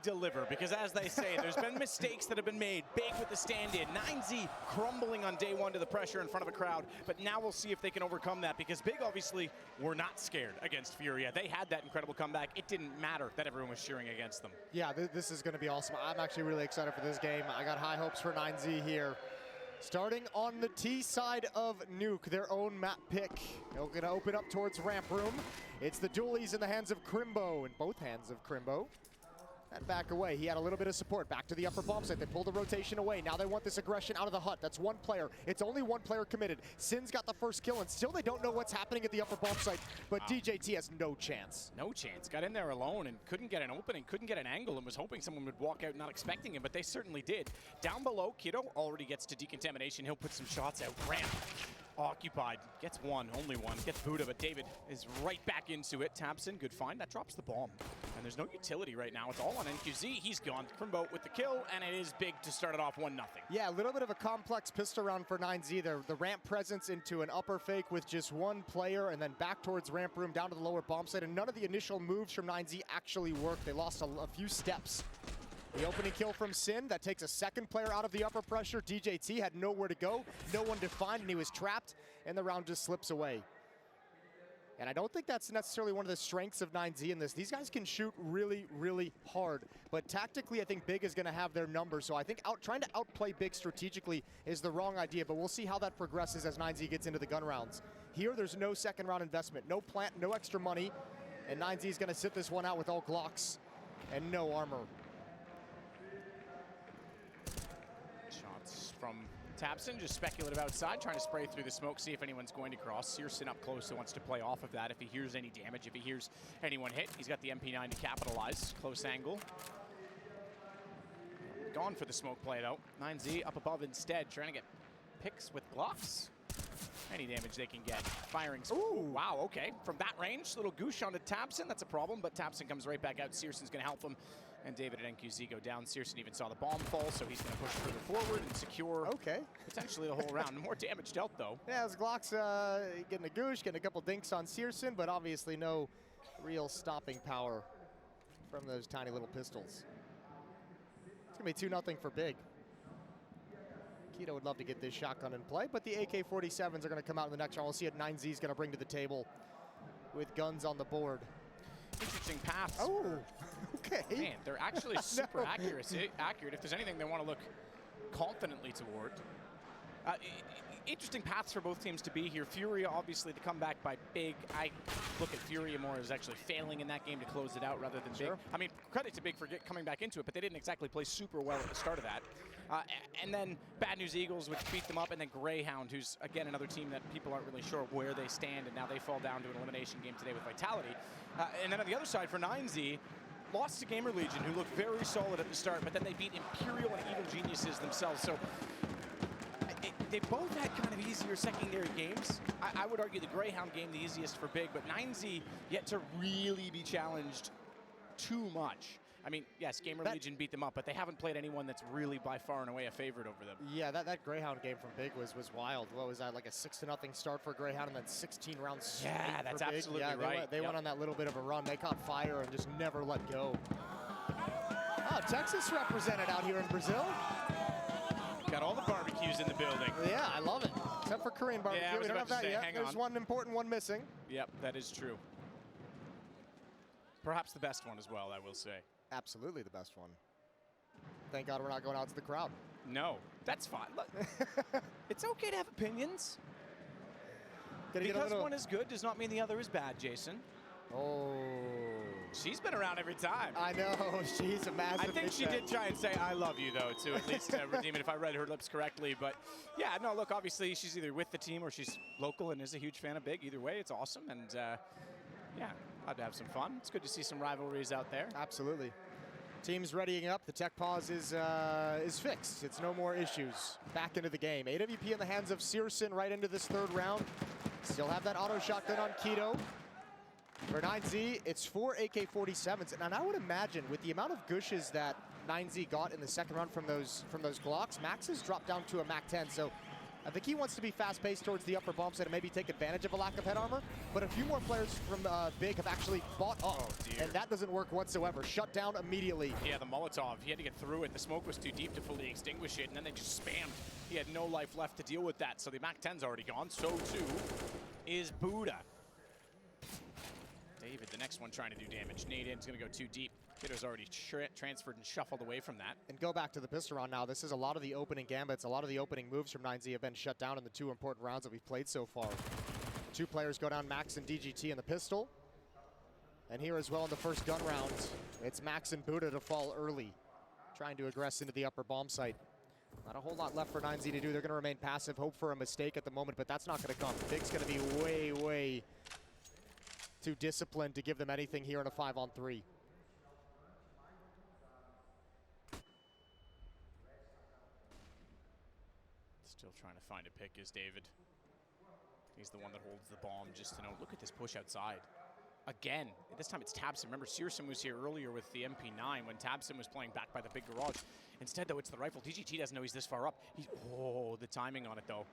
deliver, because as they say, there's been mistakes that have been made. Big with the stand-in. 9Z crumbling on day one to the pressure in front of a crowd, but now we'll see if they can overcome that, because Big obviously were not scared against Furia. They had that incredible comeback. It didn't matter that everyone was cheering against them. Yeah, this is going to be awesome. I'm actually really excited for this game. I got high hopes for 9Z here. Starting on the T side of Nuke, their own map pick. They're going to open up towards ramp room. It's the dualies in the hands of Crimbo, in both hands of Crimbo. And back away, he had a little bit of support. Back to the upper bomb site, they pulled the rotation away. Now they want this aggression out of the hut. That's one player. It's only one player committed. Sin's got the first kill, and still they don't know what's happening at the upper bomb site, but DJT has no chance. No chance. Got in there alone and couldn't get an opening, couldn't get an angle, and was hoping someone would walk out not expecting him, but they certainly did. Down below, Kiddo already gets to decontamination. He'll put some shots out. Ramp. Occupied. Gets one, only one. Gets Buddha, but David is right back into it. Tabson, good find. That drops the bomb. And there's no utility right now. It's all on NQZ. He's gone. Crimbo with the kill, and it is big to start it off 1-0. Yeah, a little bit of a complex pistol round for 9Z. The ramp presence into an upper fake with just one player, and then back towards ramp room, down to the lower bomb site. And none of the initial moves from 9Z actually worked. They lost a few steps. The opening kill from Sin, that takes a second player out of the upper pressure. DJT had nowhere to go, no one to find, and he was trapped, and the round just slips away. And I don't think that's necessarily one of the strengths of 9Z in this. These guys can shoot really, really hard. But tactically, I think Big is going to have their number. So I think trying to outplay Big strategically is the wrong idea. But we'll see how that progresses as 9Z gets into the gun rounds. Here, there's no second round investment. No plant, no extra money. And 9Z is going to sit this one out with all Glocks and no armor. Shots from Tabson, just speculative outside, trying to spray through the smoke, see if anyone's going to cross. Searson up close, who wants to play off of that. If he hears any damage, if he hears anyone hit, he's got the MP9 to capitalize. Close angle. Gone for the smoke play, though. 9Z up above instead, trying to get picks with Glocks. Any damage they can get. Firing. Ooh, wow, okay. From that range, little goosh onto Tabson. That's a problem, but Tabson comes right back out. Searson's going to help him. And David and NQZ go down. Searson even saw the bomb fall, so he's going to push further forward and secure potentially the whole round. More damage dealt, though. Yeah, as Glock's getting a goosh, getting a couple dinks on Searson, but obviously no real stopping power from those tiny little pistols. It's going to be 2-0 for Big. Keto would love to get this shotgun in play, but the AK-47s are going to come out in the next round. We'll see what 9Z is going to bring to the table with guns on the board. Interesting paths. Oh, okay. Man, they're actually super accurate. If there's anything they want to look confidently toward. Interesting paths for both teams to be here. Furia, obviously, the comeback by Big. I look at Furia more as actually failing in that game to close it out rather than Big. I mean, credit to Big for coming back into it, but they didn't exactly play super well at the start of that. And then Bad News Eagles, which beat them up, and then Greyhound, who's, again, another team that people aren't really sure where they stand, and now they fall down to an elimination game today with Vitality. And then on the other side for 9Z, lost to Gamer Legion, who looked very solid at the start, but then they beat Imperial and Evil Geniuses themselves. So they both had kind of easier secondary games. I would argue the Greyhound game the easiest for Big, but 9Z yet to really be challenged too much. I mean, yes, Gamer Legion beat them up, but they haven't played anyone that's really by far and away a favorite over them. Yeah, that Greyhound game from Big was wild. What was that, like a 6-0 start for Greyhound and then 16 rounds straight Yeah, that's absolutely right. They went on that little bit of a run. They caught fire and just never let go. Oh, Texas represented out here in Brazil. Got all the barbecues in the building. Yeah, I love it. Except for Korean barbecue. Yeah, I was we don't about have to that say, yet. There's one important one missing. Yep, that is true. Perhaps the best one as well, I will say. Absolutely the best one. Thank God we're not going out to the crowd. No, that's fine. Look, it's okay to have opinions. Because one is good does not mean the other is bad, Jason. Oh. She's been around every time. I know. She's a massive I think she did try and say, I love you, though, to at least redeem it if I read her lips correctly. But, yeah, no, look, obviously she's either with the team or she's local and is a huge fan of Big. Either way, it's awesome. And, yeah, glad to have some fun. It's good to see some rivalries out there. Absolutely. Team's readying up. The tech pause is fixed. It's no more issues. Back into the game. AWP in the hands of Searson right into this third round. Still have that auto shotgun on Keto. For 9Z, it's 4 AK-47s, and I would imagine with the amount of gushes that 9Z got in the second round from those Glocks, Max has dropped down to a MAC-10, so I think he wants to be fast-paced towards the upper bomb site and maybe take advantage of a lack of head armor. But a few more players from Big have actually bought up, and that doesn't work whatsoever. Shut down immediately. Yeah, the Molotov, he had to get through it. The smoke was too deep to fully extinguish it, and then they just spammed. He had no life left to deal with that, so the MAC-10's already gone. So too is Buddha. David, the next one trying to do damage. Naden's going to go too deep. Kiddo's already transferred and shuffled away from that. And go back to the pistol round now. This is a lot of the opening gambits, a lot of the opening moves from 9Z have been shut down in the 2 important rounds that we've played so far. 2 players go down, Max and DGT in the pistol. And here as well in the first gun round, it's Max and Buddha to fall early, trying to aggress into the upper bomb site. Not a whole lot left for 9Z to do. They're going to remain passive, hope for a mistake at the moment, but that's not going to come. Big's going to be way, way too disciplined to give them anything here in a 5-on-3. Still trying to find a pick is David. He's the one that holds the bomb just to know. Look at this push outside. Again, this time it's Tabson. Remember, Searson was here earlier with the MP9 when Tabson was playing back by the big garage. Instead, though, it's the rifle. DGT doesn't know he's this far up. Oh, the timing on it, though.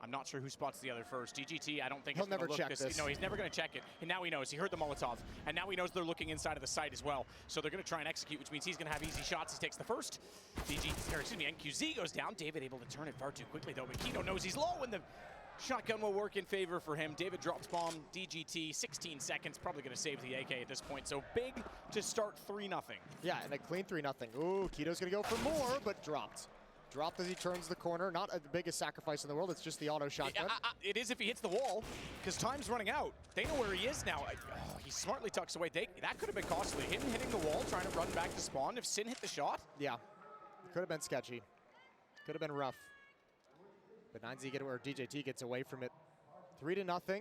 I'm not sure who spots the other first. DGT, I don't think he'll he's never look check this. No, he's never going to check it. And now he knows. He heard the Molotov. And now he knows they're looking inside of the site as well. So they're going to try and execute, which means he's going to have easy shots. He takes the first. NQZ goes down. David able to turn it far too quickly, though. But Keto knows he's low, and the shotgun will work in favor for him. David drops bomb. DGT, 16 seconds. Probably going to save the AK at this point. So big to start 3-0. Yeah, and a clean 3-0. Ooh, Keto's going to go for more, but dropped. Dropped as he turns the corner. Not the biggest sacrifice in the world. It's just the auto shotgun. It is if he hits the wall, because time's running out. They know where he is now. He smartly tucks away. That could have been costly. Him hitting the wall, trying to run back to spawn. If Sin hit the shot. Yeah, could have been sketchy. Could have been rough. But 9Z get where DJT gets away from it. 3-0.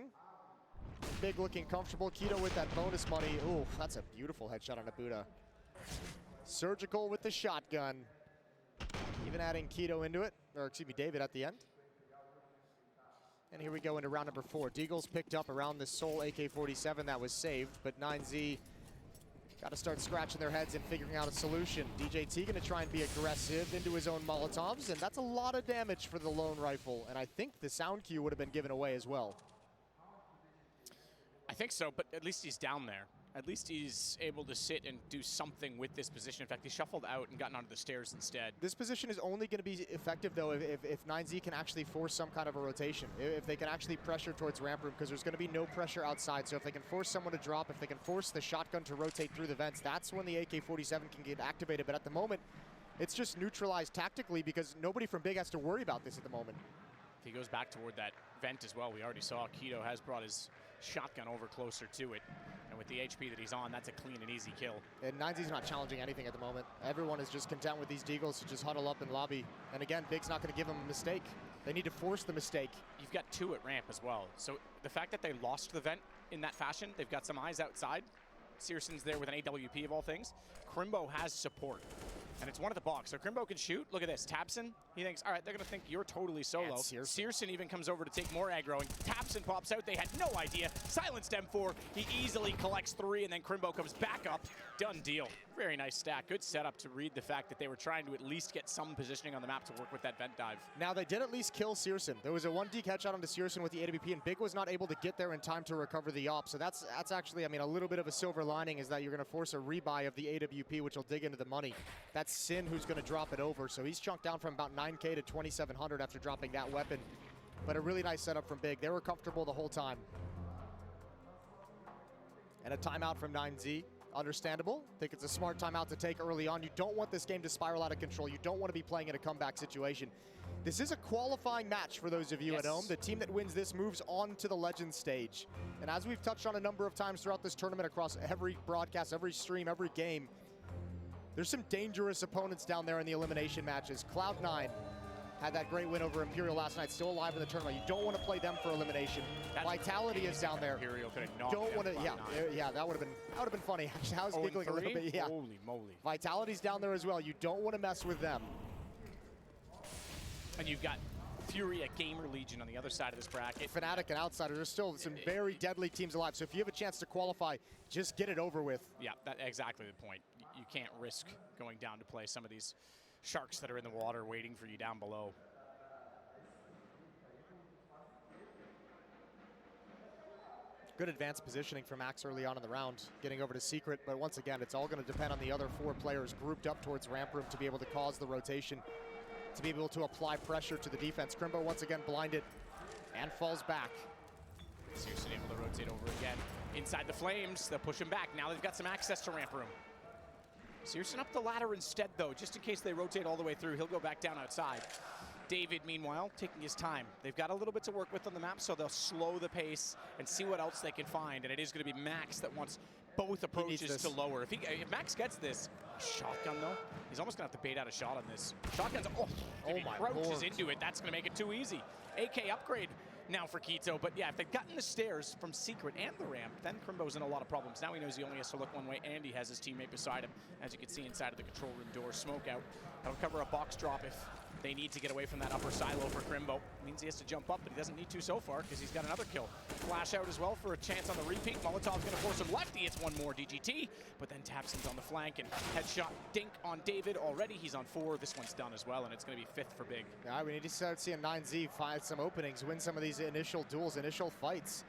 Big looking comfortable. Keto with that bonus money. Ooh, that's a beautiful headshot on a Buddha. Surgical with the shotgun. Even adding Keto into it, or excuse me, David at the end. And here we go into round number 4. Deagle's picked up around the sole AK-47 that was saved, but 9Z got to start scratching their heads and figuring out a solution. DJT going to try and be aggressive into his own Molotovs, and that's a lot of damage for the lone rifle. And I think the sound cue would have been given away as well. I think so, but at least he's down there. At least he's able to sit and do something with this position. In fact, he shuffled out and gotten onto the stairs instead. This position is only going to be effective, though, if 9Z can actually force some kind of a rotation. If they can actually pressure towards ramp room, because there's going to be no pressure outside. So if they can force someone to drop, if they can force the shotgun to rotate through the vents, that's when the AK-47 can get activated. But at the moment, it's just neutralized tactically because nobody from Big has to worry about this at the moment. If he goes back toward that vent as well, we already saw Keto has brought his shotgun over closer to it. And with the HP that he's on, that's a clean and easy kill. And 9Z's not challenging anything at the moment. Everyone is just content with these Deagles to just huddle up in lobby. And again, Big's not going to give them a mistake. They need to force the mistake. You've got 2 at ramp as well. So the fact that they lost the vent in that fashion, they've got some eyes outside. Searson's there with an AWP of all things. Crimbo has support. And it's one at the box. So Crimbo can shoot. Look at this. Tabson, he thinks, all right, they're going to think you're totally solo. Searson even comes over to take more aggro. And Tabson pops out. They had no idea. Silenced M4. He easily collects 3, and then Crimbo comes back up. Done deal. Very nice stack. Good setup to read the fact that they were trying to at least get some positioning on the map to work with that vent dive. Now, they did at least kill Searson. There was a 1D headshot onto Searson with the AWP, and Big was not able to get there in time to recover the op. So that's actually, I mean, a little bit of a silver lining is that you're going to force a rebuy of the AWP, which will dig into the money. That's Sin who's going to drop it over. So he's chunked down from about 9K to 2,700 after dropping that weapon. But a really nice setup from Big. They were comfortable the whole time. And a timeout from 9Z. Understandable. I think it's a smart timeout to take early on. You don't want this game to spiral out of control. You don't want to be playing in a comeback situation. This is a qualifying match for those of you at home. The team that wins this moves on to the Legends stage. And as we've touched on a number of times throughout this tournament, across every broadcast, every stream, every game, there's some dangerous opponents down there in the elimination matches. Cloud9 had that great win over Imperial last night, still alive in the tournament. You don't want to play them for elimination. Vitality is down there. Imperial could have knocked don't want to, yeah, that would have been funny. I was giggling a little bit. Yeah. Holy moly. Vitality's down there as well. You don't want to mess with them. And you've got Fury at Gamer Legion on the other side of this bracket. Fnatic and Outsider, there's still some very deadly teams alive. So if you have a chance to qualify, just get it over with. Yeah, that's exactly the point. You can't risk going down to play some of these sharks that are in the water waiting for you down below. Good advanced positioning for Max early on in the round, getting over to Secret, but once again, it's all going to depend on the other 4 players grouped up towards ramp room to be able to cause the rotation, to be able to apply pressure to the defense. Crimbo once again blinded and falls back. Searson able to rotate over again. Inside the flames, they'll push him back. Now they've got some access to ramp room. Searson up the ladder instead though, just in case they rotate all the way through, he'll go back down outside. David, meanwhile, taking his time. They've got a little bit to work with on the map, so they'll slow the pace and see what else they can find. And it is going to be Max that wants both approaches to lower. If Max gets this shotgun, though, he's almost going to have to bait out a shot on this. Shotgun's, if he crouches into it, that's going to make it too easy. AK upgrade now for Quito, but yeah, if they've gotten the stairs from Secret and the ramp, then Crimbo's in a lot of problems. Now he knows he only has to look one way, and he has his teammate beside him, as you can see inside of the control room door. Smoke out. That'll cover a box drop if they need to get away from that upper silo for Crimbo. Means he has to jump up, but he doesn't need to so far because he's got another kill. Flash out as well for a chance on the repeat. Molotov's going to force him left. He hits one more DGT, but then Tapson's on the flank and headshot dink on David already. He's on 4. This one's done as well, and it's going to be 5th for Big. Yeah, we need to start seeing 9Z find some openings, win some of these initial duels, initial fights.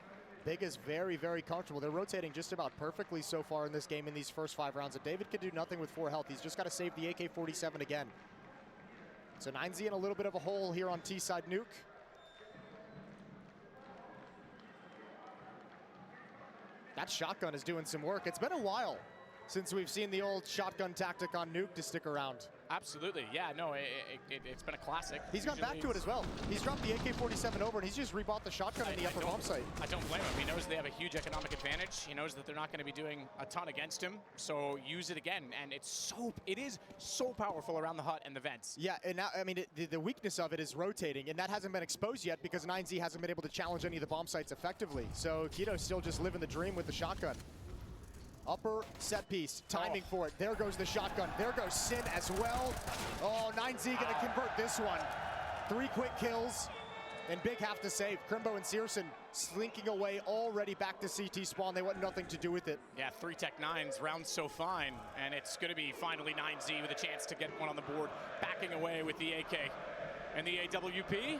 Big is very, very comfortable. They're rotating just about perfectly so far in this game in these first 5 rounds. And David can do nothing with 4 health. He's just got to save the AK-47 again. So 9Z in a little bit of a hole here on T-side Nuke. That shotgun is doing some work. It's been a while since we've seen the old shotgun tactic on Nuke to stick around. Absolutely, yeah, no, it's been a classic. He's gone back to it as well. He's dropped the AK-47 over and he's just rebought the shotgun in the upper bomb site. I don't blame him. He knows they have a huge economic advantage. He knows that they're not going to be doing a ton against him, so use it again. And it is so powerful around the hut and the vents. Yeah, and now, I mean, the weakness of it is rotating, and that hasn't been exposed yet because 9Z hasn't been able to challenge any of the bomb sites effectively. So Quito's still just living the dream with the shotgun. Upper set piece, timing for it. There goes the shotgun. There goes Sin as well. Oh, 9Z gonna convert this one. 3 quick kills, and Big have to save. Crimbo and Searson slinking away already back to CT spawn. They want nothing to do with it. Yeah, 3 Tech 9s, round so fine, and it's gonna be finally 9Z with a chance to get one on the board, backing away with the AK and the AWP.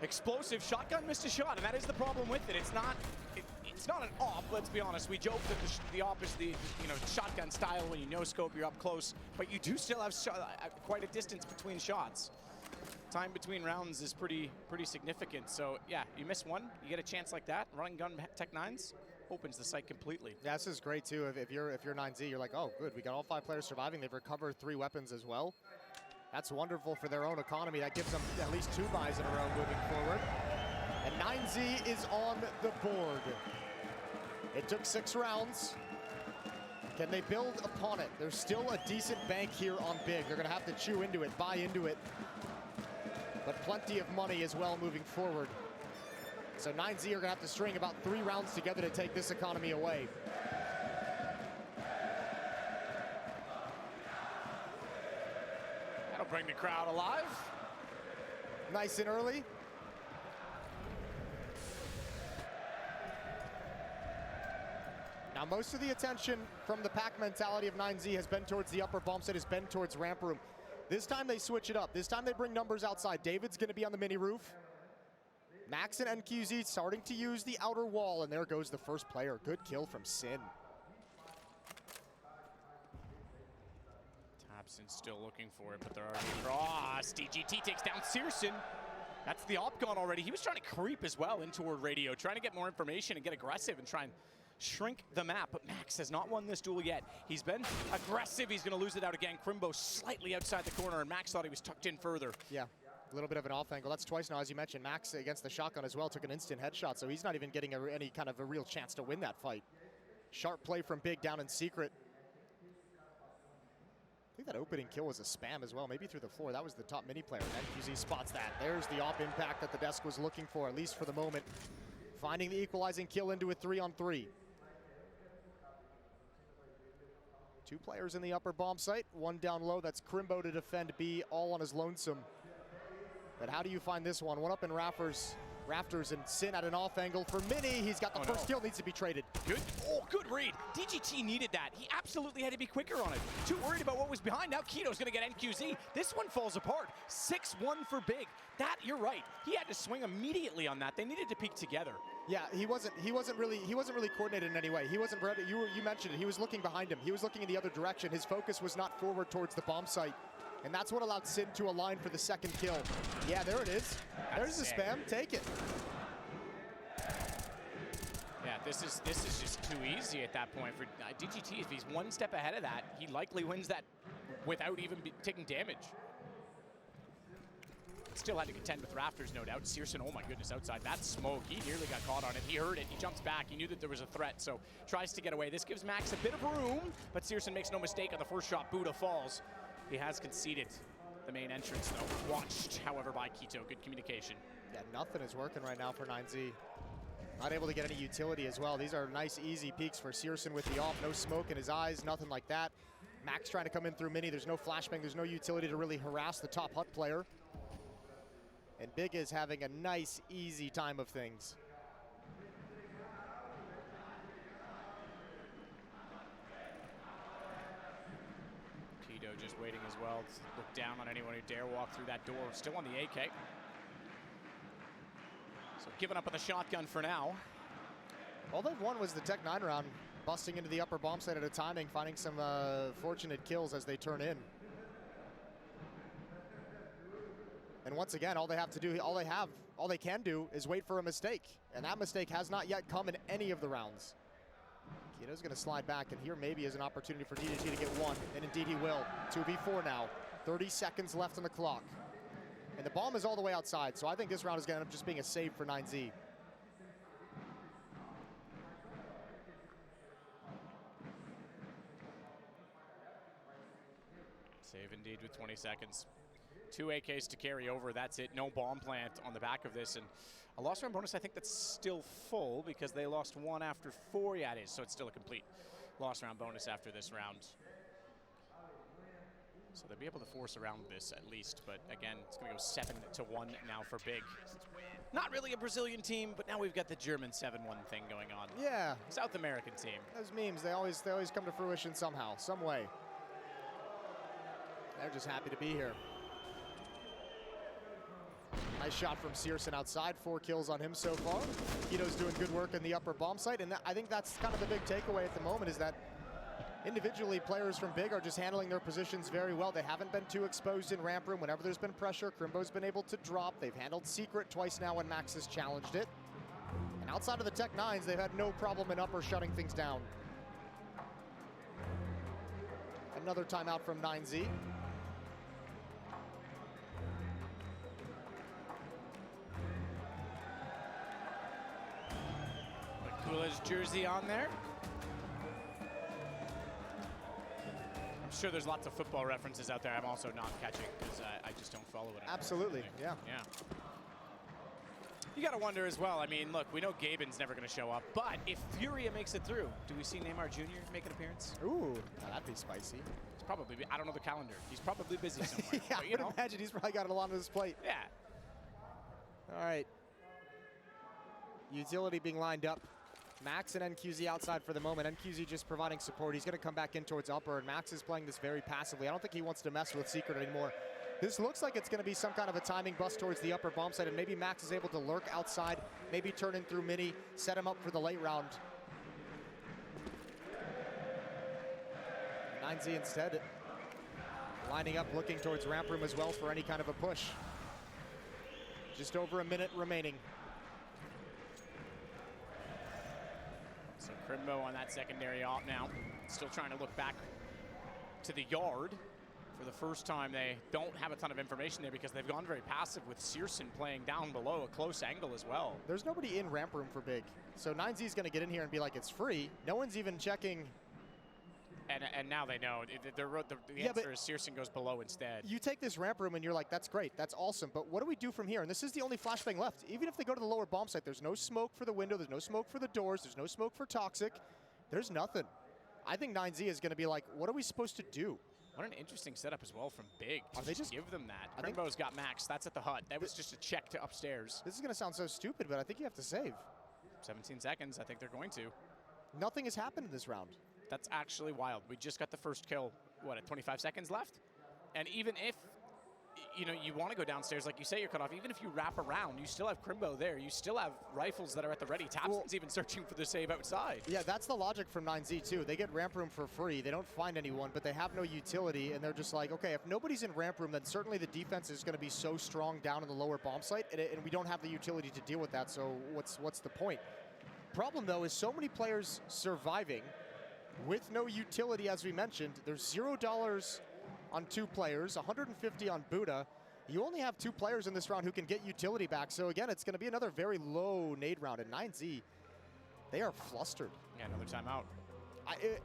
Explosive shotgun, missed a shot, and that is the problem with it. It's not an op, let's be honest. We joke that the op is the shotgun style when you no scope, you're up close, but you do still have quite a distance between shots. Time between rounds is pretty significant. So yeah, you miss one, you get a chance like that. Running gun Tech 9s opens the site completely. Yeah, this is great too. If you're 9Z, you're like, oh good, we got all 5 players surviving. They've recovered 3 weapons as well. That's wonderful for their own economy. That gives them at least 2 buys in a row moving forward. And 9Z is on the board. It took 6 rounds. Can they build upon it? There's still a decent bank here on Big. They're gonna have to chew into it, buy into it. But plenty of money as well moving forward. So 9Z are gonna have to string about 3 rounds together to take this economy away. That'll bring the crowd alive. Nice and early. Now, most of the attention from the pack mentality of 9Z has been towards the upper bomb site, has been towards ramp room. This time they switch it up. This time they bring numbers outside. David's going to be on the mini roof. Max and NQZ starting to use the outer wall, and there goes the first player. Good kill from Sin. Tapson's still looking for it, but they're already across. DGT takes down Searson. That's the op gone already. He was trying to creep as well in toward radio, trying to get more information and get aggressive and try and shrink the map, but Max has not won this duel yet. He's been aggressive. He's going to lose it out again. Crimbo slightly outside the corner, and Max thought he was tucked in further. Yeah, a little bit of an off angle. That's twice now, as you mentioned. Max against the shotgun as well took an instant headshot, so he's not even getting any kind of a real chance to win that fight. Sharp play from Big down in secret. I think that opening kill was a spam as well, maybe through the floor. That was the top mini player. NQZ spots that. There's the op impact that the desk was looking for, at least for the moment. Finding the equalizing kill into a 3-on-3. 2 players in the upper bomb site, 1 down low. That's Crimbo to defend B, all on his lonesome. But how do you find this one? 1 up in rafters, and Sin at an off angle for Mini. He's got the first kill, needs to be traded. Good read. DGT needed that. He absolutely had to be quicker on it. Too worried about what was behind. Now Keto's going to get NQZ. This one falls apart. 6-1 for Big. That, you're right. He had to swing immediately on that. They needed to peek together. Yeah, he wasn't really coordinated in any way. He wasn't ready. You mentioned it. He was looking behind him. He was looking in the other direction. His focus was not forward towards the bomb site. And that's what allowed Sin to align for the second kill. Yeah, there it is. There's the spam. Take it. Yeah, this is just too easy at that point for DGT. If he's one step ahead of that, he likely wins that without even taking damage. Still had to contend with Rafters, no doubt. Searson, oh my goodness, outside that smoke. He nearly got caught on it. He heard it. He jumps back. He knew that there was a threat, so tries to get away. This gives Max a bit of room, but Searson makes no mistake on the first shot. Buddha falls. He has conceded the main entrance, though. Watched, however, by Keto. Good communication. Yeah, nothing is working right now for 9Z. Not able to get any utility as well. These are nice, easy peeks for Searson with the off. No smoke in his eyes, nothing like that. Max trying to come in through mini. There's no flashbang. There's no utility to really harass the top Hut player. And Big is having a nice, easy time of things. Keto just waiting as well to look down on anyone who dare walk through that door. Still on the AK. So giving up on the shotgun for now. All they've won was the Tech 9 round, busting into the upper bomb site at a timing, finding some fortunate kills as they turn in. And once again, all they can do is wait for a mistake. And that mistake has not yet come in any of the rounds. Keto's gonna slide back, and here maybe is an opportunity for DGT to get one, and indeed he will. 2v4 now, 30 seconds left on the clock. And the bomb is all the way outside, so I think this round is gonna end up just being a save for 9Z. Save indeed with 20 seconds. 2 AKs to carry over, that's it. No bomb plant on the back of this. And a lost round bonus, I think that's still full because they lost 1 after 4. Yeah, it is, so it's still a complete lost round bonus after this round. So they'll be able to force around this at least, but again, it's gonna go 7-1 now for Big. Not really a Brazilian team, but now we've got the German 7-1 thing going on. Yeah. South American team. Those memes, they always come to fruition somehow, some way. They're just happy to be here. Nice shot from Searson outside, 4 kills on him so far. Keto's doing good work in the upper bomb site, and I think that's kind of the big takeaway at the moment is that individually players from Big are just handling their positions very well. They haven't been too exposed in ramp room. Whenever there's been pressure, Crimbo's been able to drop. They've handled Secret twice now when Max has challenged it. And outside of the Tech 9s, they've had no problem in upper shutting things down. Another timeout from 9Z. Coolidge jersey on there. I'm sure there's lots of football references out there I'm also not catching because I just don't follow it. Absolutely, yeah. Yeah. You got to wonder as well. I mean, look, we know Gaben's never going to show up, but if Furia makes it through, do we see Neymar Jr. make an appearance? Ooh, that'd be spicy. He's probably, I don't know the calendar. He's probably busy somewhere. Yeah, but, you know. imagine he's probably got a lot on his plate. Yeah. All right. Utility being lined up. Max and NQZ outside for the moment. NQZ just providing support. He's going to come back in towards upper, and Max is playing this very passively. I don't think he wants to mess with Secret anymore. This looks like it's going to be some kind of a timing bust towards the upper bomb site, and maybe Max is able to lurk outside, maybe turn in through mini, set him up for the late round. 9Z instead lining up, looking towards ramp room as well for any kind of a push. Just over a minute remaining. So Crimbo on that secondary op now. Still trying to look back to the yard. For the first time, they don't have a ton of information there because they've gone very passive with Searson playing down below, a close angle as well. There's nobody in ramp room for Big. So 9Z's going to get in here and be like, it's free. No one's even checking. And now they know. The answer is Searson goes below instead. You take this ramp room and you're like, that's great, that's awesome, but what do we do from here? And this is the only flashbang left. Even if they go to the lower bomb site, there's no smoke for the window, there's no smoke for the doors, there's no smoke for Toxic. There's nothing. I think 9Z is going to be like, what are we supposed to do? What an interesting setup as well from Big. Are they just give them that? Crimbo's got Max. That's at the hut. That was just a check to upstairs. This is going to sound so stupid, but I think you have to save. 17 seconds. I think they're going to. Nothing has happened in this round. That's actually wild. We just got the first kill, what, at 25 seconds left? And even if, you know, you want to go downstairs, like you say, you're cut off, even if you wrap around, you still have Crimbo there. You still have rifles that are at the ready. Tapson's even searching for the save outside. Yeah, that's the logic from 9Z too. They get ramp room for free. They don't find anyone, but they have no utility, and they're just like, okay, if nobody's in ramp room, then certainly the defense is going to be so strong down in the lower bomb site, and we don't have the utility to deal with that, so what's the point? Problem, though, is so many players surviving with no utility, as we mentioned. There's $0 on 2 players, 150 on Buddha. You only have 2 players in this round who can get utility back. So again, it's going to be another very low nade round. And 9Z, they are flustered. Yeah, another timeout.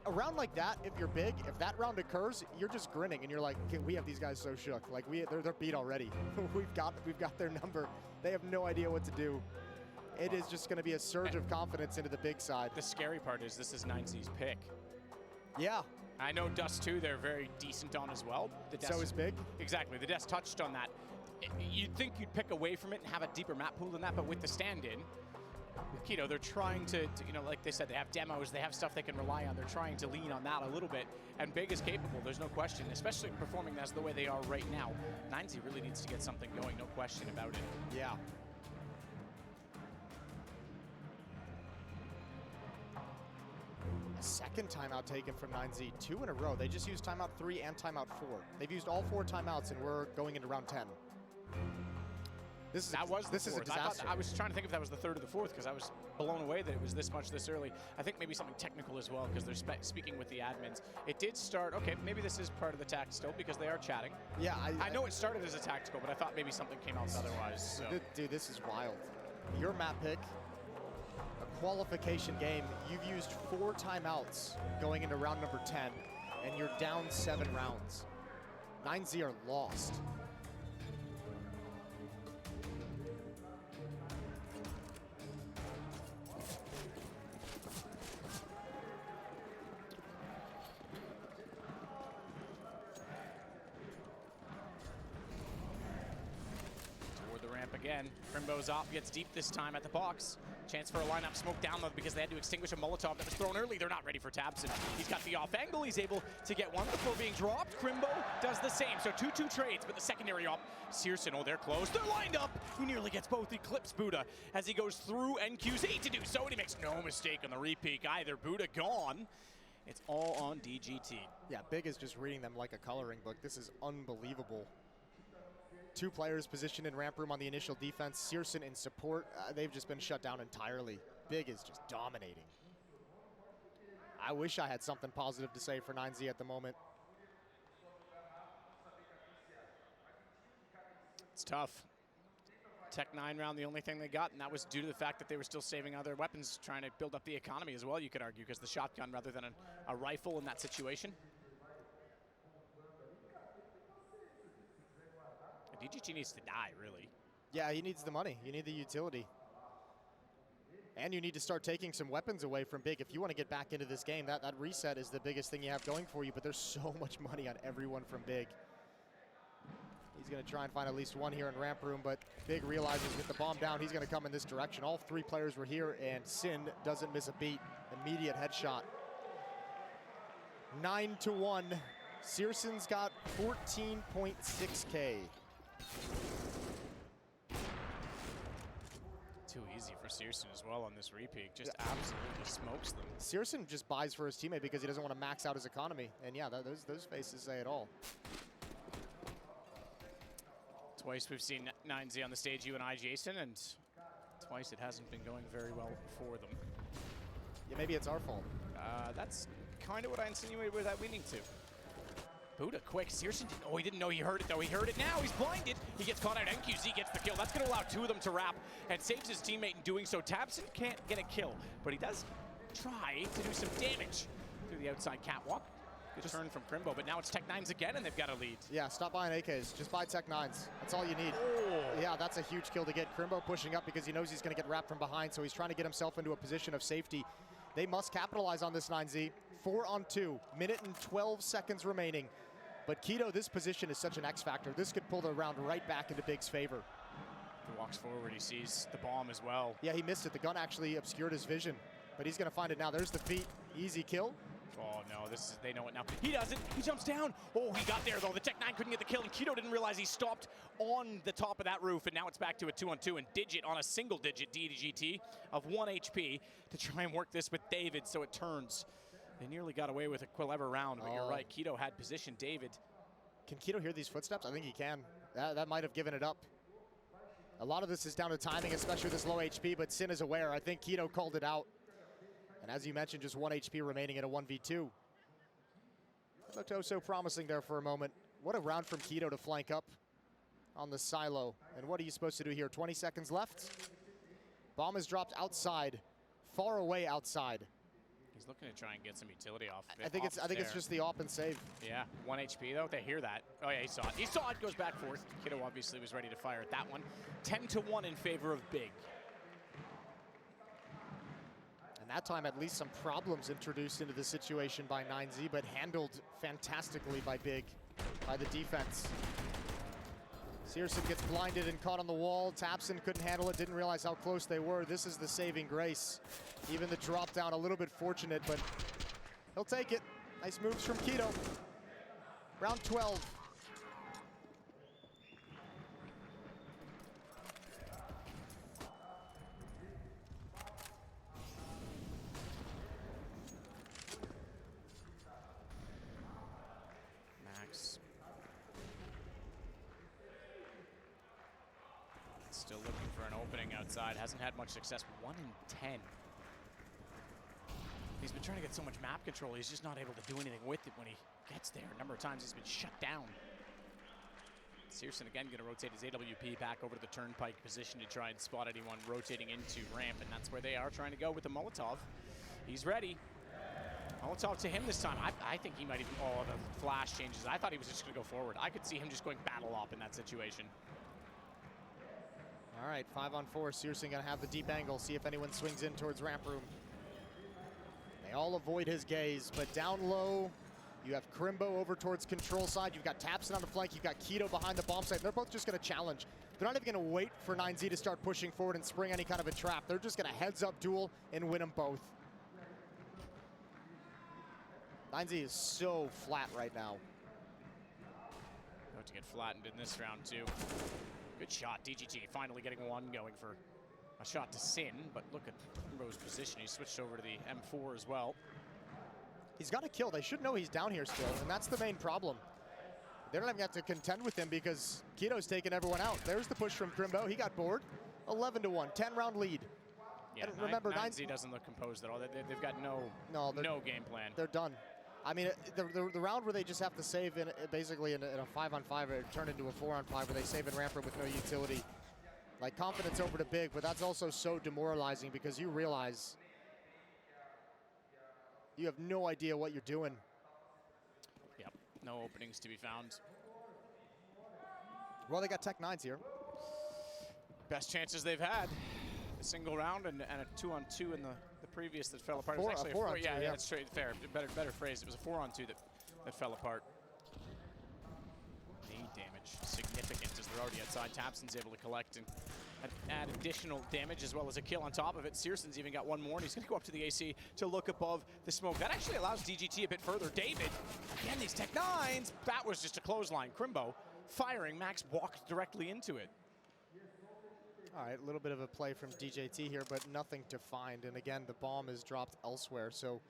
A round like that, if you're big, if that round occurs, you're just grinning and you're like, okay, we have these guys so shook. Like they're beat already. we've got their number. They have no idea what to do. It is just going to be a surge of confidence into the big side. The scary part is this is 9Z's pick. Yeah. I know Dust 2, they're very decent on as well. So is Big. Exactly. The Dust touched on that. You'd think you'd pick away from it and have a deeper map pool than that, but with the stand-in, Keto, they're trying to, you know, like they said, they have demos, they have stuff they can rely on. They're trying to lean on that a little bit, and Big is capable, there's no question, especially performing as the way they are right now. 9Z really needs to get something going, no question about it. Yeah. A second timeout taken from 9Z, 2 in a row. They just used timeout 3 and timeout 4. They've used all 4 timeouts, and we're going into round 10. This is a disaster. I was trying to think if that was the 3rd or the 4th, because I was blown away that it was this much this early. I think maybe something technical as well, because they're speaking with the admins. It did start, okay, maybe this is part of the tactical, because they are chatting. Yeah, I know it started as a tactical, but I thought maybe something came out otherwise. So. Dude, this is wild. Your map pick, a qualification game, you've used 4 timeouts going into round number 10, and you're down 7 rounds. 9Z are lost. Again, Crimbo's op gets deep this time at the box. Chance for a lineup smoke down though because they had to extinguish a Molotov that was thrown early. They're not ready for Tapson. He's got the off angle. He's able to get one before being dropped. Crimbo does the same. So 2-2 trades, but the secondary op, Searson, oh, they're close. They're lined up. He nearly gets both. He clips Buddha as he goes through NQZ to do so, and he makes no mistake on the repeat either. Buddha gone. It's all on DGT. Yeah, Big is just reading them like a coloring book. This is unbelievable. 2 players positioned in ramp room on the initial defense. Searson in support. They've just been shut down entirely. Big is just dominating. I wish I had something positive to say for 9Z at the moment. It's tough. Tech 9 round, the only thing they got, and that was due to the fact that they were still saving other weapons, trying to build up the economy as well, you could argue, because the shotgun rather than a rifle in that situation. DGT needs to die, really. Yeah, he needs the money. You need the utility. And you need to start taking some weapons away from Big. If you want to get back into this game, that reset is the biggest thing you have going for you, but there's so much money on everyone from Big. He's going to try and find at least one here in ramp room, but Big realizes with the bomb down, he's going to come in this direction. All 3 players were here, and Sin doesn't miss a beat. Immediate headshot. 9-1. Searson's got 14.6K. Too easy for Searson as well on this repeat. Just absolutely smokes them. Searson just buys for his teammate because he doesn't want to max out his economy. And yeah, those faces say it all. Twice we've seen 9Z on the stage, you and I, Jason, and twice it hasn't been going very well for them. Yeah, maybe it's our fault. That's kind of what I insinuated with that winning too. Buddha quick. Searson didn't know he heard it though. He heard it now. He's blinded. He gets caught out. NQZ gets the kill. That's going to allow 2 of them to wrap and saves his teammate in doing so. Tapson can't get a kill, but he does try to do some damage through the outside catwalk. Good turn from Crimbo, but now it's Tech 9s again and they've got a lead. Yeah, stop buying AKs. Just buy Tech 9s. That's all you need. Oh. Yeah, that's a huge kill to get. Crimbo pushing up because he knows he's going to get wrapped from behind, so he's trying to get himself into a position of safety. They must capitalize on this 9Z. 4 on 2. Minute and 12 seconds remaining. But Keto, this position is such an X factor. This could pull the round right back into Big's favor. He walks forward, he sees the bomb as well. Yeah, he missed it. The gun actually obscured his vision. but he's going to find it now. There's the feet. Easy kill. Oh no, they know it now. He does it, he jumps down. Oh, he got there though. The Tech-9 couldn't get the kill, and Keto didn't realize he stopped on the top of that roof, and now it's back to a 2-on-2, and Digit on a single digit DGT of 1 HP to try and work this with David so it turns. They nearly got away with a clever round, but you're right, Keto had position. David. Can Keto hear these footsteps? I think he can. That might have given it up. A lot of this is down to timing, especially with this low HP, but Sin is aware. I think Keto called it out. And as you mentioned, just 1 HP remaining in a 1v2. It looked oh so promising there for a moment. What a round from Keto to flank up on the silo. And what are you supposed to do here? 20 seconds left. Bomb is dropped outside, far away outside. He's looking to try and get some utility off. I think it's just the op and save. Yeah, 1 HP though. They hear that. Oh yeah, he saw it. He saw it. Goes back forth. Kiddo obviously was ready to fire at that one. 10-1 in favor of Big. And that time, at least some problems introduced into the situation by 9Z, but handled fantastically by Big, by the defense. Searson gets blinded and caught on the wall. Tapson couldn't handle it, didn't realize how close they were. This is the saving grace. Even the drop down, a little bit fortunate, but he'll take it. Nice moves from Keto. Round 12. Max. Still looking for an opening outside. Hasn't had much success. 1 in 10. He's been trying to get so much map control, he's just not able to do anything with it when he gets there. A number of times he's been shut down. Searson again going to rotate his AWP back over to the turnpike position to try and spot anyone rotating into ramp, and that's where they are trying to go with the Molotov. He's ready. Molotov to him this time. I think he might even, oh, the flash changes. I thought he was just going to go forward. I could see him just going battle op in that situation. All right, 5-on-4. Searson going to have the deep angle, see if anyone swings in towards ramp room. They all avoid his gaze, but down low, you have Crimbo over towards control side. You've got Tapson on the flank. You've got Keto behind the bomb site. They're both just going to challenge. They're not even going to wait for 9Z to start pushing forward and spring any kind of a trap. They're just going to heads-up duel and win them both. 9Z is so flat right now. About to get flattened in this round, too. Good shot, DGT finally getting one going for a shot to Sin, but look at Crimbo's position. He switched over to the M4 as well. He's got a kill. They should know he's down here still, and that's the main problem. They don't even have to contend with him because Keto's taking everyone out. There's the push from Crimbo. He got bored. 11-1, 10-round lead. Yeah, and remember, 9Z doesn't look composed at all. They've got no game plan. They're done. I mean, the round where they just have to save in basically in a 5-on-5, it turned into a 4-on-5 where they save in ramp room with no utility. Like, confidence over to Big, but that's also so demoralizing because you realize you have no idea what you're doing. Yep, no openings to be found. Well, they got Tech-9s here. Best chances they've had. A single round and a 2-on-2 in the previous that fell apart. It was actually a 4-on-2, yeah, that's straight fair. Better phrase. It was a 4-on-2 that fell apart. Knee damage significant as they're already outside. Tapson's able to collect and add additional damage as well as a kill on top of it. Searson's even got one more, and he's going to go up to the AC to look above the smoke. That actually allows DGT a bit further. David, again, these Tech-9s. That was just a clothesline. Crimbo firing. Max walked directly into it. All right, a little bit of a play from DJT here, but nothing to find. And again, the bomb is dropped elsewhere, so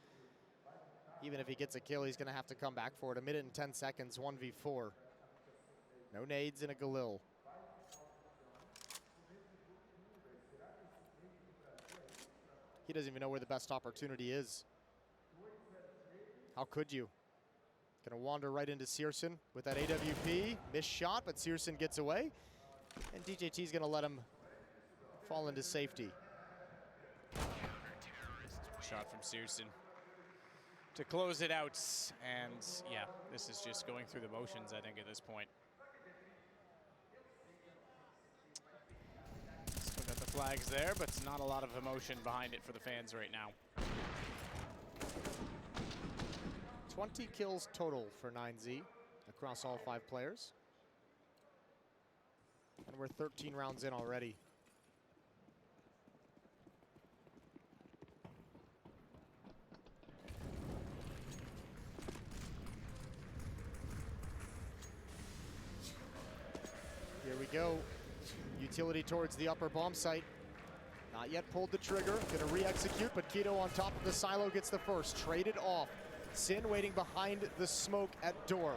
even if he gets a kill, he's going to have to come back for it. 1 minute and 10 seconds, 1v4. No nades and a Galil. He doesn't even know where the best opportunity is. How could you? Gonna wander right into Searson with that AWP. Missed shot, but Searson gets away. And DJT's gonna let him fall into safety. Shot from Searson to close it out. And yeah, this is just going through the motions, I think, at this point. Still got the flags there, but not a lot of emotion behind it for the fans right now. 20 kills total for 9Z across all 5 players. And we're 13 rounds in already. we go. Utility towards the upper bomb site. Not yet pulled the trigger. Gonna re-execute, but Keto on top of the silo gets the first. Traded off. Sin waiting behind the smoke at door.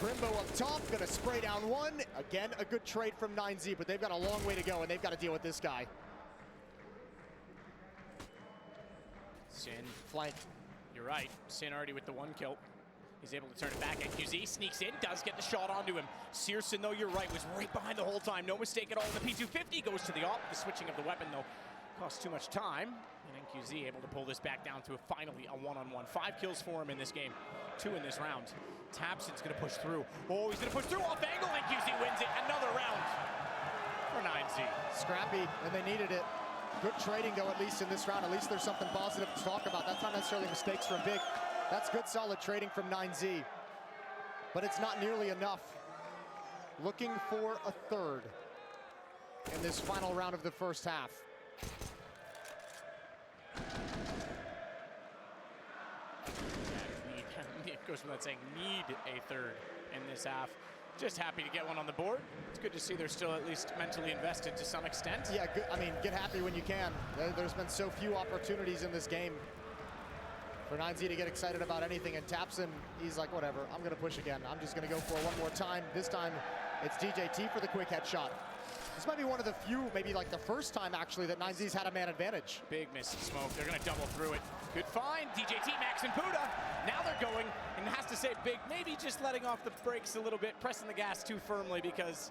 Crimbo up top, gonna spray down one. Again, a good trade from 9Z, but they've got a long way to go, and they've got to deal with this guy. Sin flanked. You're right. Sin already with the one kill. He's able to turn it back. NQZ sneaks in, does get the shot onto him. Searson, though, you're right, was right behind the whole time. No mistake at all. The P250 goes to the op. The switching of the weapon, though, costs too much time. And NQZ able to pull this back down to finally a one-on-one. 5 kills for him in this game. 2 in this round. Tabson's going to push through. Oh, he's going to push through off angle. NQZ wins it. Another round for 9Z. Scrappy, and they needed it. Good trading, though, at least in this round. At least there's something positive to talk about. That's not necessarily mistakes from Big. That's good, solid trading from 9Z. But it's not nearly enough. Looking for a third in this final round of the first half. It goes without saying, need a third in this half. Just happy to get one on the board. It's good to see they're still at least mentally invested to some extent. Yeah, good. I mean, get happy when you can. There's been so few opportunities in this game for 9Z to get excited about anything, and Tapson, he's like, whatever, I'm gonna push again. I'm just gonna go for it one more time. This time, it's DJT for the quick headshot. This might be one of the few, maybe like the first time actually, that 9Z's had a man advantage. Big miss in smoke. They're gonna double through it. Good find, DJT, Max, and Buddha. Now they're going, and it has to say Big, maybe just letting off the brakes a little bit, pressing the gas too firmly, because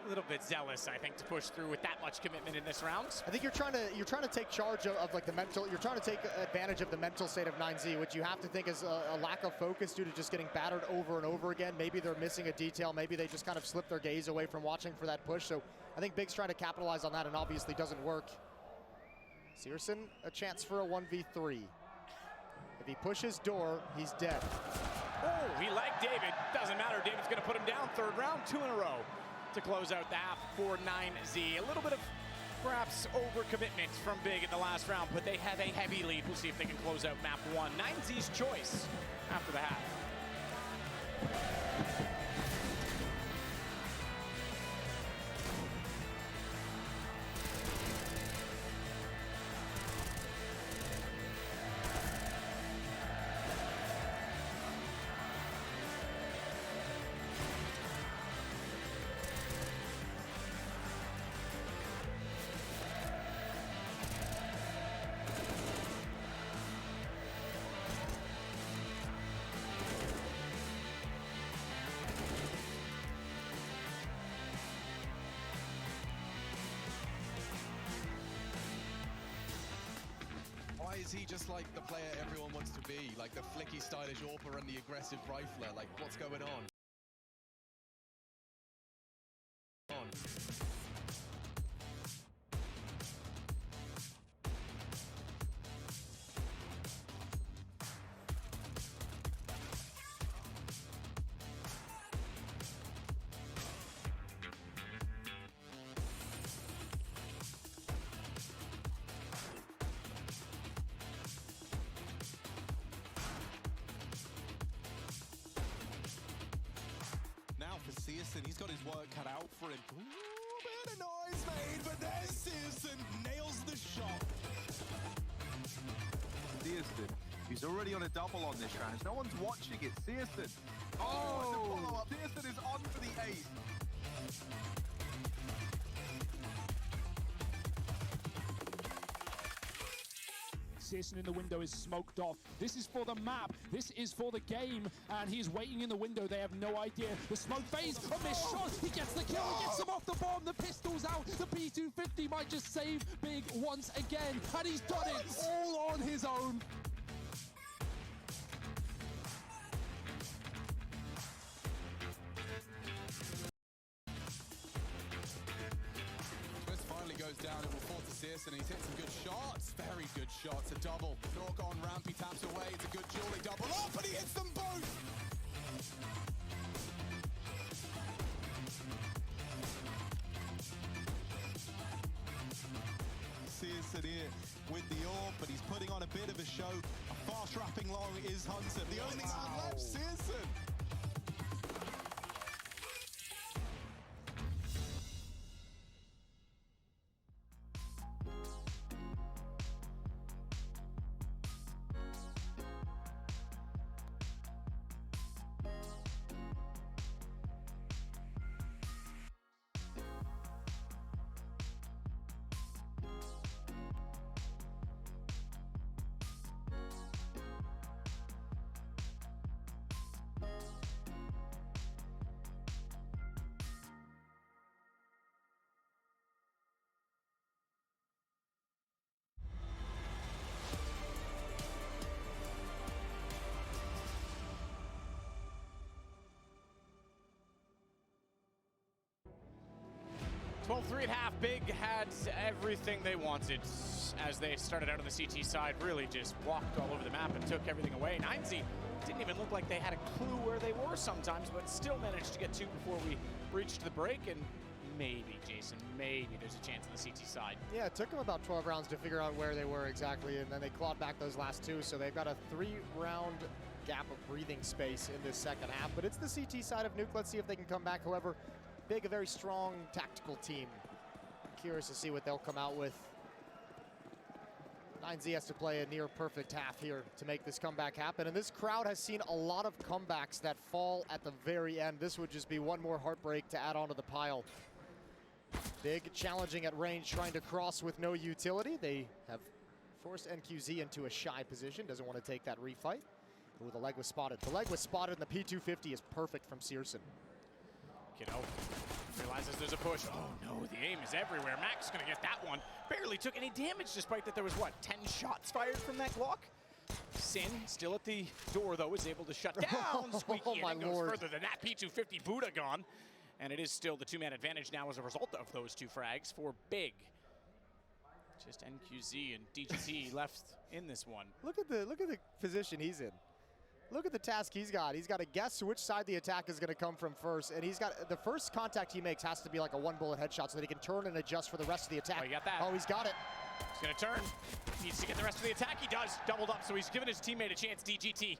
a little bit zealous, I think, to push through with that much commitment in this round. I think you're trying to take charge of like the mental, you're trying to take advantage of the mental state of 9Z, which you have to think is a lack of focus due to just getting battered over and over again. Maybe they're missing a detail, maybe they just kind of slip their gaze away from watching for that push. So I think Big's trying to capitalize on that, and obviously doesn't work. Searson, a chance for a 1v3. If he pushes door, he's dead. Oh, he liked David. Doesn't matter, David's gonna put him down. Third round, 2 in a row to close out the half for 9Z. A little bit of perhaps overcommitment from Big in the last round, but they have a heavy lead. We'll see if they can close out map 1. 9Z's choice after the half. Is he just like the player everyone wants to be? Like the flicky, stylish AWPer and the aggressive rifler? Like, what's going on? Searson, he's got his work cut out for him. Ooh, bit of noise made, but there's Searson, nails the shot. Searson, he's already on a double on this round. No one's watching it. Searson. Oh, Searson is on for the ace. Searson in the window is smoked off. This is for the map. This is for the game. And he's waiting in the window. They have no idea. The smoke phase, a missed shot. He gets the kill. He gets him off the bomb. The pistol's out. The P250 might just save Big once again. And he's done it all on his own. Goes down, it will fall to Searson, and he's hit some good shots, very good shots, a double. Nuke on ramp, he taps away, it's a good Julie double up, and he hits them both! Searson here with the AWP, but he's putting on a bit of a show. A fast wrapping long is Hunter, the only man left, Searson! 12-3 at half. Big had everything they wanted as they started out on the CT side. Really just walked all over the map and took everything away. 9Z didn't even look like they had a clue where they were sometimes, but still managed to get two before we reached the break. And maybe, Jason, maybe there's a chance on the CT side. Yeah, it took them about 12 rounds to figure out where they were exactly, and then they clawed back those last two, so they've got a 3-round gap of breathing space in this second half. But it's the CT side of Nuke. Let's see if they can come back. However, Big, a very strong tactical team. Curious to see what they'll come out with. 9Z has to play a near perfect half here to make this comeback happen. And this crowd has seen a lot of comebacks that fall at the very end. This would just be one more heartbreak to add onto the pile. Big challenging at range, trying to cross with no utility. They have forced NQZ into a shy position. Doesn't want to take that refight. Ooh, the leg was spotted. The leg was spotted, and the P250 is perfect from Searson. Kiddo realizes there's a push. Oh no, the aim is everywhere. Max gonna get that one. Barely took any damage despite that there was, what, 10 shots fired from that Glock? Sin, still at the door though, is able to shut down Squeaky, Oh, and my it goes Lord. further than that. P250 Buddha gone. And it is still the two-man advantage now as a result of those two frags for Big. Just NQZ and DGT left in this one. Look at the position he's in. Look at the task he's got. He's got to guess which side the attack is going to come from first, and he's got the first contact he makes has to be like a one-bullet headshot so that he can turn and adjust for the rest of the attack. Oh, you got that. Oh, he's got it. He's gonna turn. Needs to get the rest of the attack. He does. Doubled up, so he's giving his teammate a chance. DGT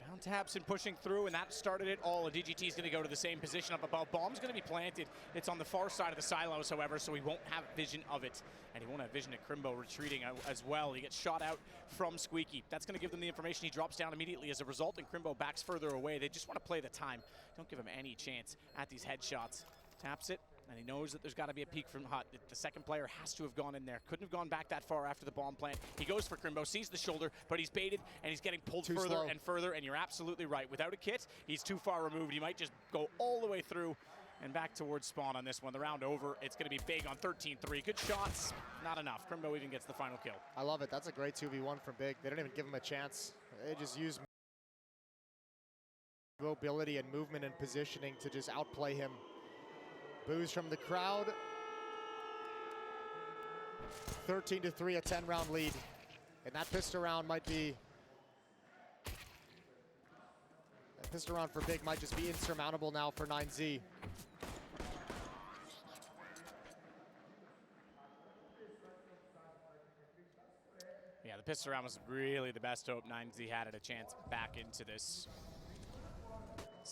found Tabson pushing through, and that started it all. And DGT is gonna go to the same position up above. Bomb's gonna be planted. It's on the far side of the silos, however, so he won't have vision of it. And he won't have vision of Crimbo retreating as well. He gets shot out from Squeaky. That's gonna give them the information. He drops down immediately as a result, and Crimbo backs further away. They just wanna play the time. Don't give him any chance at these headshots. Taps it. And he knows that there's got to be a peek from Hight. The second player has to have gone in there. Couldn't have gone back that far after the bomb plant. He goes for Crimbo, sees the shoulder, but he's baited, and he's getting pulled Too further slow. and further, and you're absolutely right. Without a kit, he's too far removed. He might just go all the way through and back towards spawn on this one. The round over. It's going to be Big on 13-3. Good shots. Not enough. Crimbo even gets the final kill. I love it. That's a great 2v1 from Big. They didn't even give him a chance. They just used mobility and movement and positioning to just outplay him. Boos from the crowd. 13-3, a 10-round lead. And that pistol round might be... That pistol round for Big might just be insurmountable now for 9Z. Yeah, the pistol round was really the best hope 9Z had at a chance back into this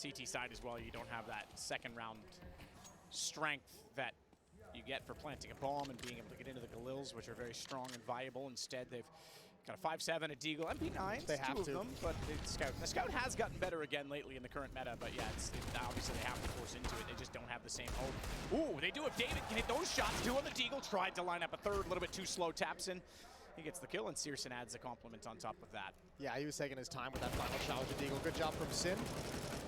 CT side as well. You don't have that second round strength that you get for planting a bomb and being able to get into the Galils, which are very strong and viable. Instead, they've got a 5-7, a Deagle, MP9s, They have two of to. them, but the Scout has gotten better again lately in the current meta, but yeah, obviously they have to force into it. They just don't have the same hope. Ooh, they do have David can hit those shots. Two on the Deagle, tried to line up a third, a little bit too slow, taps in. He gets the kill, and Searson adds a compliment on top of that. Yeah, he was taking his time with that final challenge with Deagle. Good job from Sin.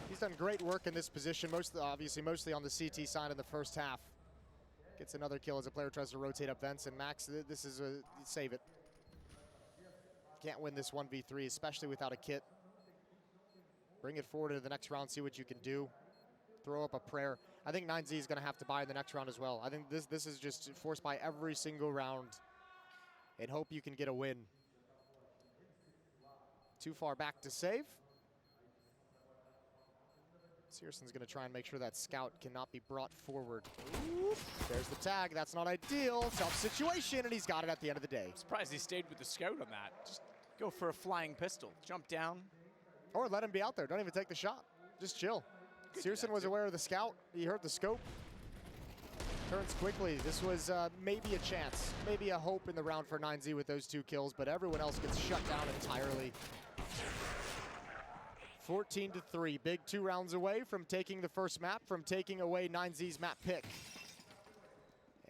He's done great work in this position, obviously mostly on the CT side in the first half. Gets another kill as a player tries to rotate up vents, and Max, this is a save it. Can't win this 1v3, especially without a kit. Bring it forward into the next round, see what you can do. Throw up a prayer. I think 9Z is going to have to buy in the next round as well. I think this is just forced by every single round and hope you can get a win. Too far back to save. Searson's going to try and make sure that Scout cannot be brought forward. Ooh, there's the tag. That's not ideal. Tough situation, and he's got it at the end of the day. Surprised he stayed with the Scout on that. Just go for a flying pistol. Jump down. Or let him be out there. Don't even take the shot. Just chill. Searson was aware of the Scout. He heard the scope. Turns quickly. This was maybe a chance, maybe a hope in the round for 9Z with those two kills, but everyone else gets shut down entirely. 14-3. Big 2 rounds away from taking the first map, from taking away 9Z's map pick.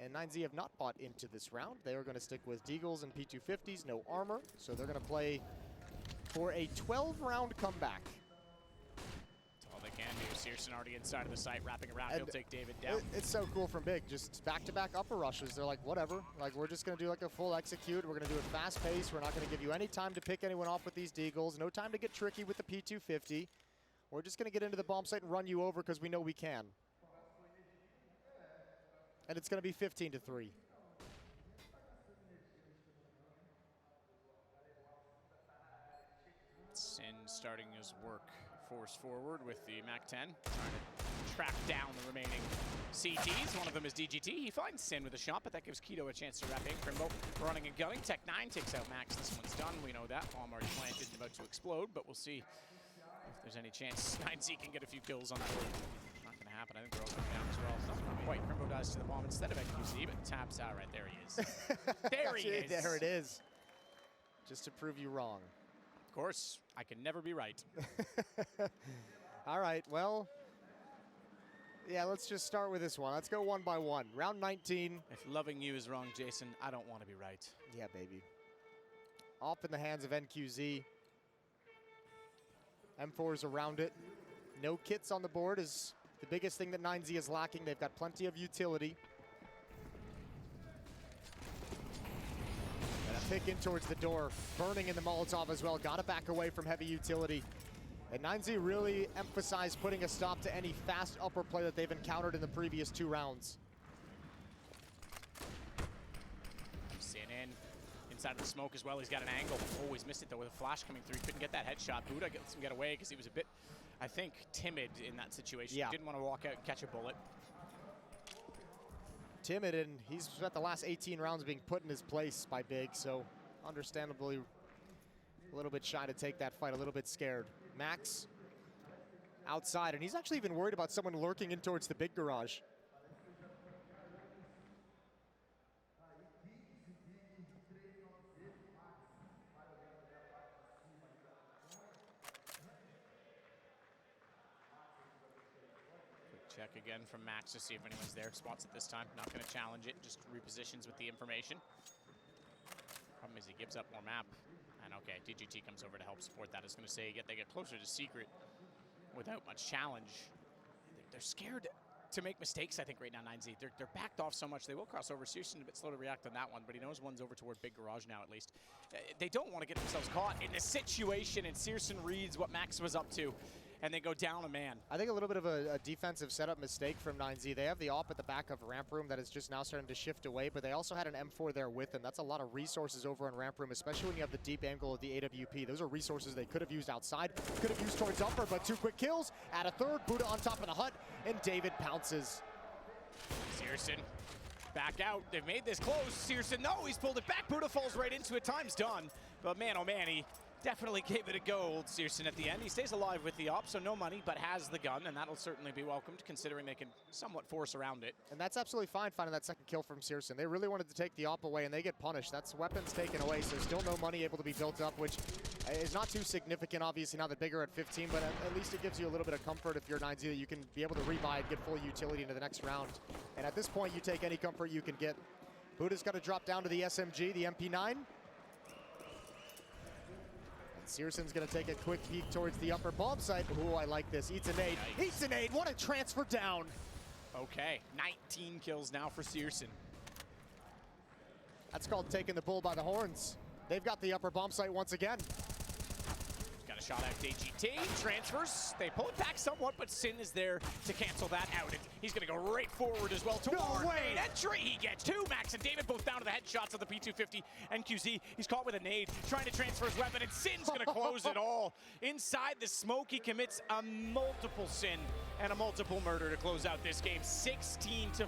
And 9Z have not bought into this round. They are going to stick with Deagles and P250s, no armor. So they're going to play for a 12-round comeback. That's all they can do. Searson already inside of the site, wrapping around. And He'll take David down. It's so cool from Big. Just back-to-back upper rushes. They're like, whatever. Like, we're just going to do like a full execute. We're going to do it fast-paced. We're not going to give you any time to pick anyone off with these Deagles. No time to get tricky with the P250. We're just going to get into the bomb site and run you over because we know we can. And it's going to be 15-3. Sin starting his work force forward with the MAC-10, trying to track down the remaining CTs. One of them is DGT. He finds Sin with a shot, but that gives Keto a chance to wrap in. Crimbo running and gunning. Tech9 takes out Max. This one's done. We know that. Bomb already planted and about to explode, but we'll see if there's any chance 9Z can get a few kills on that board. Not going to happen. I think they're all going down as well. Not quite. Crimbo dies to the bomb instead of NQZ, but taps out right there. He is. There he is. There it is. Just to prove you wrong. Of course, I can never be right. All right, well, yeah, let's just start with this one. Let's go one by one. Round 19. If loving you is wrong, Jason, I don't want to be right. Yeah, baby. Off in the hands of NQZ. M4's around it. No kits on the board is the biggest thing that 9Z is lacking. They've got plenty of utility. And a pick in towards the door. Burning in the Molotov as well. Got to back away from heavy utility. And 9Z really emphasized putting a stop to any fast upper play that they've encountered in the previous 2 rounds. Sin in. Inside of the smoke as well. He's got an angle. Always missed it though with a flash coming through. Couldn't get that headshot. Buddha gets him get away because he was a bit, I think, timid in that situation. Yeah. Didn't want to walk out and catch a bullet. Timid, and he's spent the last 18 rounds being put in his place by Big, so understandably a little bit shy to take that fight, a little bit scared. Max outside, and he's actually even worried about someone lurking in towards the big garage. Check again from Max to see if anyone's there. Spots it this time. Not going to challenge it. Just repositions with the information. Problem is he gives up more map. And okay, DGT comes over to help support that. I was going to say they get closer to Secret without much challenge. They're scared to make mistakes, I think, right now, 9Z. They're backed off so much. They will cross over. Searson's a bit slow to react on that one, but he knows one's over toward Big Garage now, at least. They don't want to get themselves caught in this situation, and Searson reads what Max was up to, and they go down a man. I think a little bit of a defensive setup mistake from 9Z. They have the op at the back of ramp room that is just now starting to shift away, but they also had an M4 there with them. That's a lot of resources over on ramp room, especially when you have the deep angle of the AWP. Those are resources they could have used outside, could have used towards upper, but 2 quick kills. Add a third, Buddha on top of the hut, and David pounces. Searson back out. They've made this close. Searson, no, he's pulled it back. Buddha falls right into it. Time's done. But man, oh man, he definitely gave it a go, old Searson, at the end. He stays alive with the op, so no money, but has the gun, and that'll certainly be welcomed, considering they can somewhat force around it. And that's absolutely fine finding that second kill from Searson. They really wanted to take the op away, and they get punished. That's weapons taken away, so still no money able to be built up, which is not too significant, obviously, now that Bigger at 15, but at least it gives you a little bit of comfort if you're 9Z that you can be able to rebuy and get full utility into the next round. And at this point, you take any comfort you can get. Buddha's got to drop down to the SMG, the MP9. Searson's going to take a quick peek towards the upper bomb site. Ooh, I like this. Eats a nade. Yikes. Eats a nade. What a transfer down. Okay, 19 kills now for Searson. That's called taking the bull by the horns. They've got the upper bomb site once again. Got a shot at DGT, transfers. They pull it back somewhat, but Sin is there to cancel that out. And he's going to go right forward as well toward main entry. He gets 2. Max and David both down to the headshots of the P250 and QZ. He's caught with a nade, trying to transfer his weapon, and Sin's going to close it all. Inside the smoke, he commits a multiple Sin and a multiple murder to close out this game. 16-4.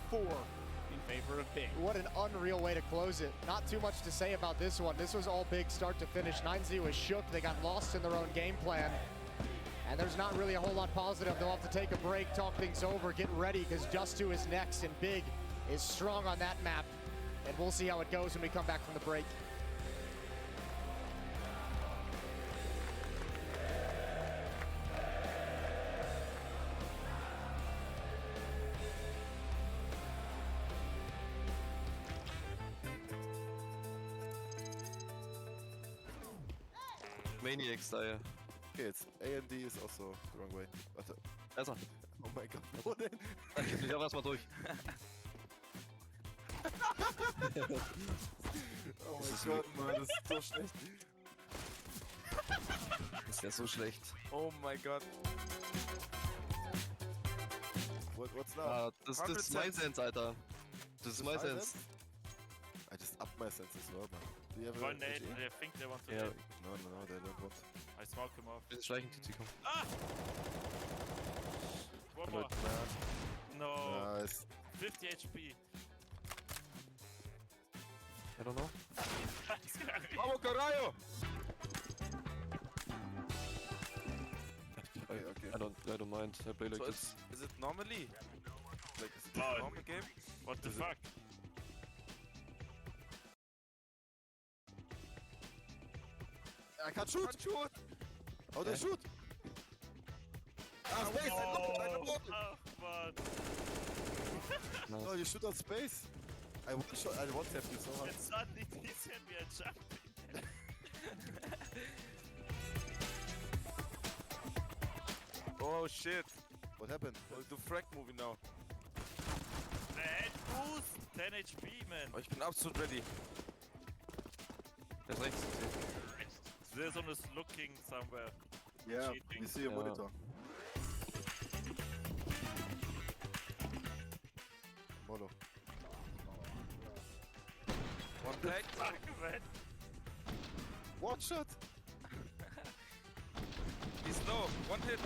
In favor of Big. What an unreal way to close it. Not too much to say about this one. This was all Big start to finish. 9Z was shook. They got lost in their own game plan. And there's not really a whole lot positive. They'll have to take a break, talk things over, get ready, because Dust2 is next, and Big is strong on that map. And we'll see how it goes when we come back from the break. Maniacs da, ja. Okay, jetzt A&D ist auch so the wrong way. Warte. Also, Oh mein Gott, wo denn? ich hab erstmal durch. Oh mein Gott, Mann, das ist so schlecht. Ist ja so schlecht. Oh mein Gott. What's now? Das ist mein Sense, Alter. Das ist my sense. I just upped my sense as well, man. Do you have One a nade, HE? they think they want to Yeah. hit. No, they don't want. I smoke him off. Bisschen schleichen, TT, komm. Ah! One more. No. Nice. 50 HP. I don't know. Vamos, carajo! Okay. I don't mind. I play like this. Is it normally? Like, is it Oh, a normal game? What the Is it- fuck? I can't shoot! How do I shoot? Ah, space! I know! Oh, but No, you shoot on space! I want to have you so hard. and suddenly he sent me a jump. Oh shit! What happened? I'll do frag movie now. Red boost! 10 HP, man. Oh, ich bin absolut ready. Der ist rechts. There's one is looking somewhere. Yeah, Cheating. we see your Yeah. monitor. Molo. One tag. Fuck, man. One shot! He's low. One hit.